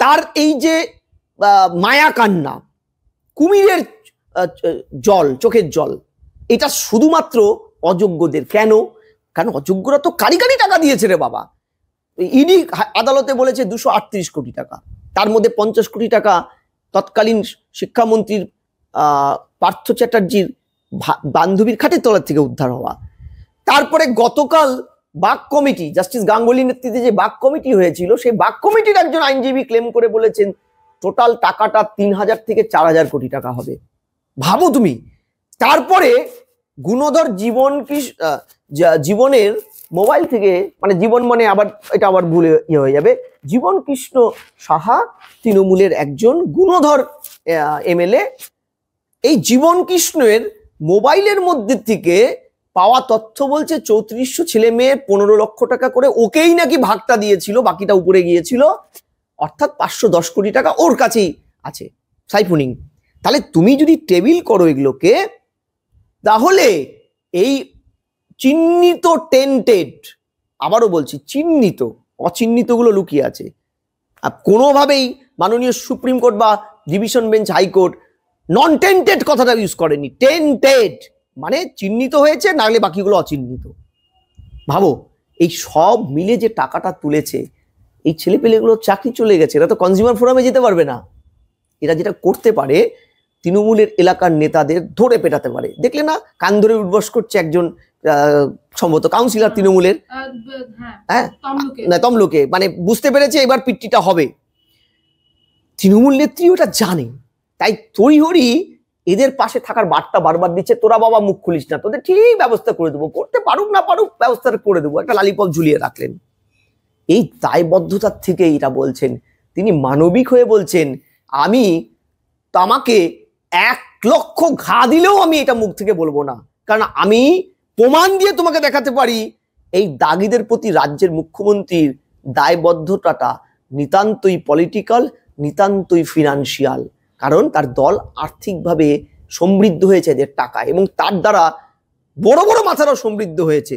তার এই যে মায়া কান্না, কুমিরের জল, চোখের জল, এটা শুধুমাত্র অযোগ্যদের। কেন? কারণ অযোগ্যরা তো কারি কারি টাকা দিয়েছে রে বাবা। ইডি আদালতে বলেছে 238 কোটি টাকা, তার মধ্যে 50 কোটি টাকা তৎকালীন শিক্ষামন্ত্রীর পার্থ চ্যাটার্জির বান্ধবীর খাটের তলার থেকে উদ্ধার হওয়া। তারপরে গতকাল বাক কমিটি, জাস্টিস গাঙ্গুলি নেতৃত্বে যে বাক কমিটি হয়েছিল, সেই বাক কমিটির একজন আইনজীবী ক্লেম করে বলেছেন টোটাল টাকাটা 3000 থেকে 4000 কোটি টাকা হবে। ভাবো তুমি। তারপরে গুণধর জীবনের মোবাইল থেকে, মানে জীবন মানে আবার এটা আবার ভুলে হয়ে যাবে, জীবন কৃষ্ণ সাহা তৃণমূলের একজন গুণধর এমএলএ, এই জীবন কৃষ্ণের মোবাইলের মধ্যে থেকে পাওয়া তথ্য বলছে 3400 ছেলে মেয়ে 15 লক্ষ টাকা করে ওকেই নাকি ভাগটা দিয়েছিল, বাকিটা উপরে গিয়েছিল, অর্থাৎ 510 কোটি টাকা ওর কাছেই আছে সাইফুনিং। তাহলে তুমি যদি টেবিল করো এগুলোকে, তাহলে এই চিহ্নিত টেন্টেড, আবারও বলছি চিহ্নিত, অচিহ্নিতগুলো লুকিয়ে আছে। আর কোনোভাবেই মাননীয় সুপ্রিম কোর্ট বা division bench, high court non tainted কথাটা ইউজ করেনি, টেন্টেড মানে চিহ্নিত হয়েছে, নাহলে বাকিগুলো অচিহ্নিত। ভাবো এই সব মিলে যে টাকাটা তুলেছে, এই ছেলেপেলেগুলো চাকরি চলে গেছে, এরা তো কনজিউমার ফোরামে যেতে পারবে না। এরা যেটা করতে পারে, তৃণমূলের এলাকার নেতাদের ধরে পেটাতে পারে। দেখলে না, কান ধরে উঠবস করছে একজন সম্ভবত কাউন্সিলর তৃণমূলের, হ্যাঁ না তমলুকে, মানে বুঝতে পেরেছে এবার পিট্টিটা হবে। তৃণমূল নেত্রী ওটা জানে, তাই তড়িহড়ি এদের পাশে থাকার বার্তা বারবার দিচ্ছে, তোরা বাবা মুখ খুলিস না, তোদের ঠিক ব্যবস্থা করে দেবো, করতে পারুক না পারুক ব্যবস্থাটা করে দেবো, একটা লালিপপ ঝুলিয়ে রাখলেন। এই দায়বদ্ধতার থেকে এটা বলছেন, তিনি মানবিক হয়ে বলছেন, আমি আমাকে 1 লক্ষ ঘা দিলেও আমি এটা মুখ থেকে বলবো না, কারণ আমি প্রমাণ দিয়ে তোমাকে দেখাতে পারি এই দাগিদের প্রতি রাজ্যের মুখ্যমন্ত্রীর দায়বদ্ধতাটা নিতান্তই পলিটিক্যাল, নিতান্তই ফিনান্সিয়াল। কারণ তার দল আর্থিকভাবে সমৃদ্ধ হয়েছে এদের টাকায়, এবং তার দ্বারা বড় বড় মাথারাও সমৃদ্ধ হয়েছে।